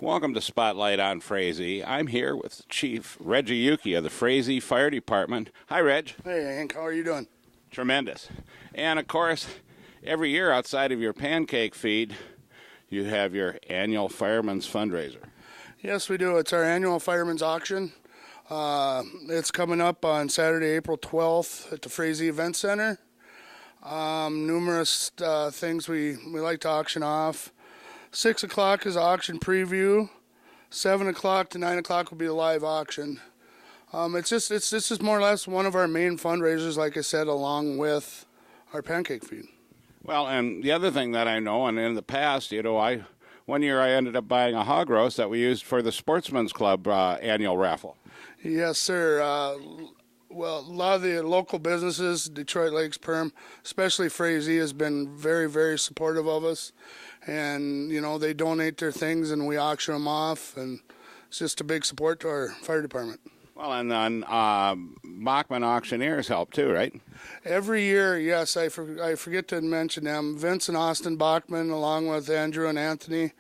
Welcome to Spotlight on Frazee. I'm here with Chief Reggie Yuki of the Frazee Fire Department. Hi, Reg. Hey, Hank. How are you doing? Tremendous. And, of course, every year outside of your pancake feed, you have your annual Fireman's Fundraiser. Yes, we do. It's our annual Fireman's Auction. It's coming up on Saturday, April 12th at the Frazee Event Center. Numerous things we like to auction off. 6 o'clock is auction preview. 7 o'clock to 9 o'clock will be the live auction. This is more or less one of our main fundraisers, like I said, along with our pancake feed. Well, and the other thing that I know, and in the past, one year I ended up buying a hog roast that we used for the Sportsman's Club annual raffle. Yes, sir. Well, a lot of the local businesses, Detroit Lakes Perm, especially Frazee, has been very, very supportive of us. And, they donate their things and we auction them off. And it's just a big support to our fire department. Well, and then Bachman Auctioneers help too, right? Every year, yes. I forget to mention them. Vince and Austin Bachman, along with Andrew and Anthony,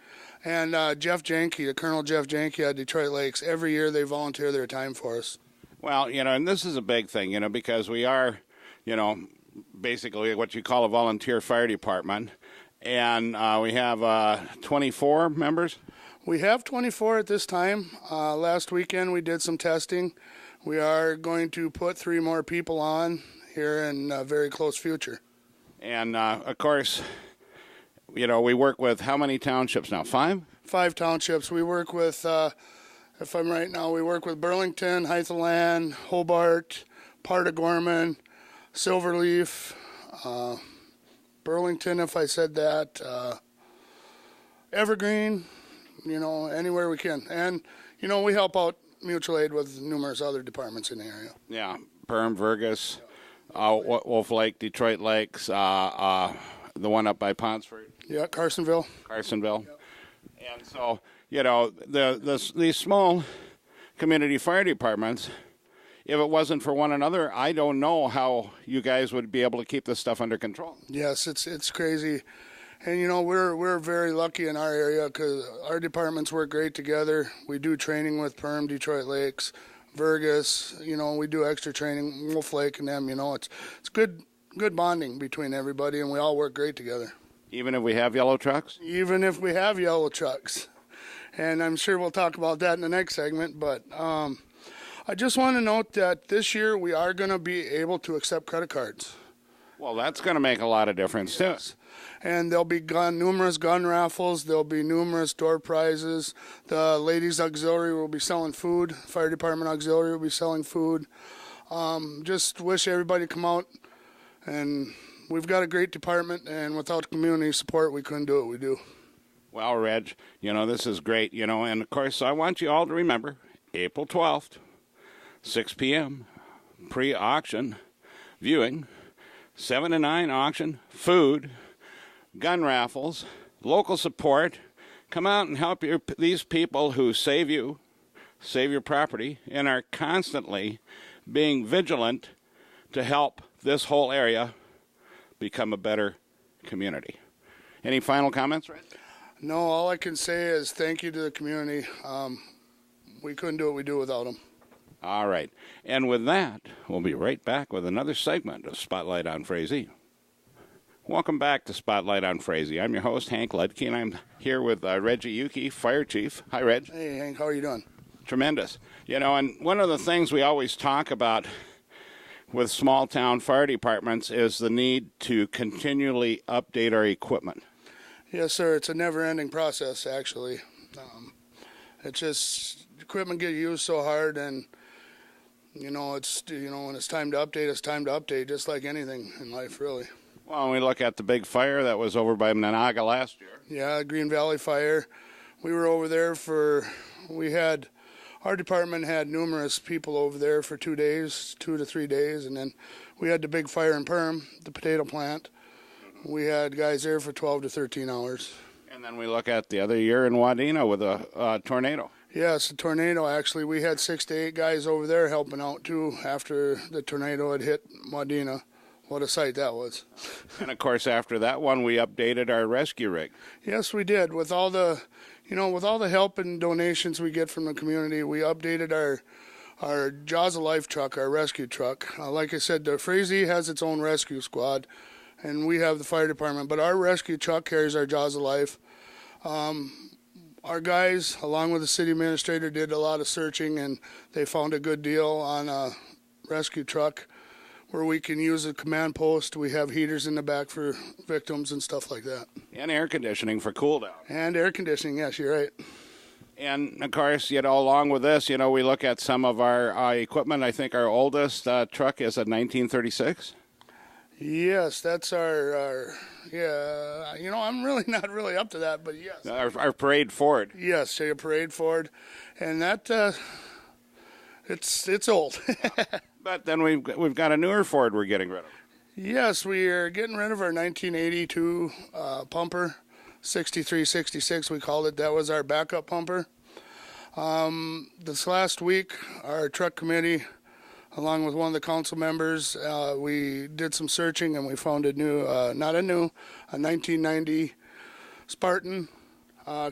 and Jeff Janke, the Colonel Jeff Janke at Detroit Lakes. Every year they volunteer their time for us. Well, and this is a big thing, because we are, basically what you call a volunteer fire department. And we have 24 members? We have 24 at this time. Last weekend we did some testing. We are going to put 3 more people on here in a very close future. And, of course, we work with how many townships now? 5? 5 townships. We work with, if I'm right now, we work with Burlington, Hythaland, Hobart, part of Gorman, Silverleaf, Burlington, if I said that, Evergreen, anywhere we can. And, we help out mutual aid with numerous other departments in the area. Yeah, Perm, Vergus, Wolf Lake, Detroit Lakes, the one up by Ponsford. Yeah, Carsonville. Yep. And so, these small community fire departments, if it wasn't for one another, I don't know how you guys would be able to keep this stuff under control. Yes, it's crazy. And, we're very lucky in our area because our departments work great together. We do training with Perm, Detroit Lakes, Vergus. We do extra training, Wolf Lake and them. It's good bonding between everybody, and we all work great together. Even if we have yellow trucks? Even if we have yellow trucks. And I'm sure we'll talk about that in the next segment. But I just want to note that this year we are going to be able to accept credit cards. Well, that's going to make a lot of difference, too. And there'll be numerous gun raffles. There'll be numerous door prizes. The Ladies Auxiliary will be selling food. Fire Department Auxiliary will be selling food. Just wish everybody to come out. And we've got a great department, and without community support, we couldn't do what we do. Well, Reg, this is great, and of course, I want you all to remember April 12th, 6 p.m., pre-auction viewing, 7 to 9 auction, food, gun raffles, local support. Come out and help these people who save your property, and are constantly being vigilant to help this whole area become a better community. Any final comments, Red? No, all I can say is thank you to the community. We couldn't do what we do without them. All right. And with that, we'll be right back with another segment of Spotlight on Frazee. Welcome back to Spotlight on Frazee. I'm your host, Hank Ledke, and I'm here with Reggie Yuki, Fire Chief. Hi, Reg. Hey, Hank. How are you doing? Tremendous. And one of the things we always talk about with small-town fire departments is the need to continually update our equipment. Yes, sir. It's a never-ending process, actually. It's just equipment get used so hard, and it's when it's time to update, it's time to update, just like anything in life, really. Well, when we look at the big fire that was over by Menanaga last year. Yeah, Green Valley Fire. We were over there our department had numerous people over there for 2 days, 2 to 3 days, and then we had the big fire in Perm, the potato plant. We had guys there for 12 to 13 hours. And then we look at the other year in Wadena with a tornado. Yes, a tornado, actually. We had 6 to 8 guys over there helping out, too, after the tornado had hit Wadena. What a sight that was. And, of course, after that one, we updated our rescue rig. Yes, we did. With all the, You know, with all the help and donations we get from the community, we updated our Jaws of Life truck, our rescue truck. Like I said, the Frazee has its own rescue squad, and we have the fire department. But our rescue truck carries our Jaws of Life. Our guys, along with the city administrator, did a lot of searching, and they found a good deal on a rescue truck where we can use a command post. We have heaters in the back for victims and stuff like that. And air conditioning for cool down. And air conditioning, yes, you're right. And, of course, you know, along with this, you know, we look at some of our equipment. I think our oldest truck is a 1936. Yes, that's our yeah, you know, I'm really not really up to that, but yes. Our Parade Ford. Yes, a Parade Ford. And that, it's old. But then we've got a newer Ford we're getting rid of. Yes, we are getting rid of our 1982 pumper, 6366 we called it. That was our backup pumper. This last week, our truck committee, along with one of the council members, we did some searching and we found a 1990 Spartan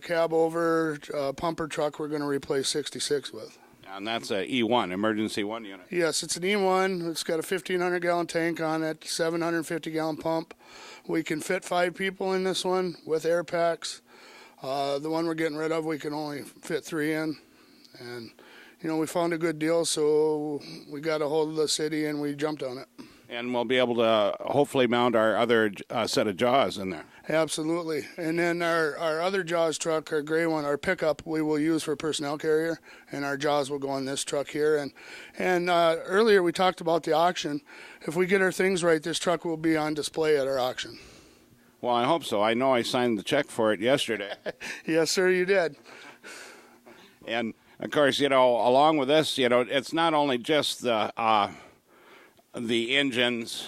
cab over pumper truck we're going to replace 66 with. And that's a E1, emergency 1 unit. Yes, it's an E1. It's got a 1,500-gallon tank on it, 750-gallon pump. We can fit 5 people in this one with air packs. The one we're getting rid of, we can only fit 3 in. And, you know, we found a good deal, so we got a hold of the city and we jumped on it. And we'll be able to hopefully mount our other set of Jaws in there. Absolutely. And then our other Jaws truck, our gray one, our pickup, we will use for personnel carrier, and our Jaws will go on this truck here. And earlier we talked about the auction. If we get our things right, this truck will be on display at our auction. Well, I hope so. I know I signed the check for it yesterday. Yes, sir, you did. And, of course, you know, along with this, you know, it's not only just the engines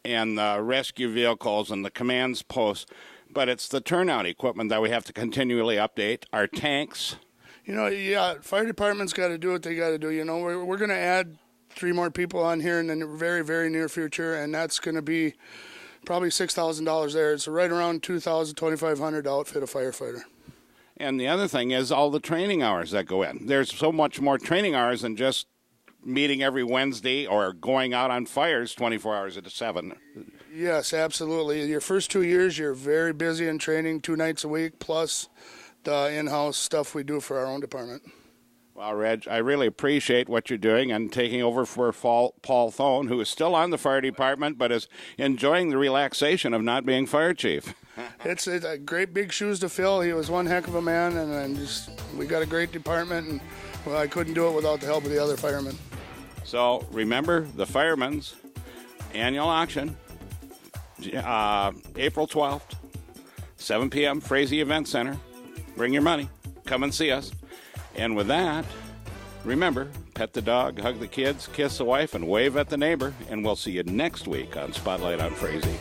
and the rescue vehicles and the commands posts, but it's the turnout equipment that we have to continually update, our tanks. You know, yeah, fire department's got to do what they got to do. You know, we're going to add 3 more people on here in the very, very near future, and that's going to be probably $6,000 there. It's right around $2,000, $2,500 to outfit a firefighter. And the other thing is all the training hours that go in. There's so much more training hours than just meeting every Wednesday or going out on fires 24 hours at 7. Yes, absolutely. Your first 2 years, you're very busy in training 2 nights a week, plus the in-house stuff we do for our own department. Well, Reg, I really appreciate what you're doing and taking over for Paul Thone, who is still on the fire department but is enjoying the relaxation of not being fire chief. It's a great big shoes to fill. He was one heck of a man, and we got a great department, and well, I couldn't do it without the help of the other firemen. So remember the Fireman's annual auction, April 12th, 7 p.m., Frazee Event Center. Bring your money. Come and see us. And with that, remember, pet the dog, hug the kids, kiss the wife, and wave at the neighbor. And we'll see you next week on Spotlight on Frazee.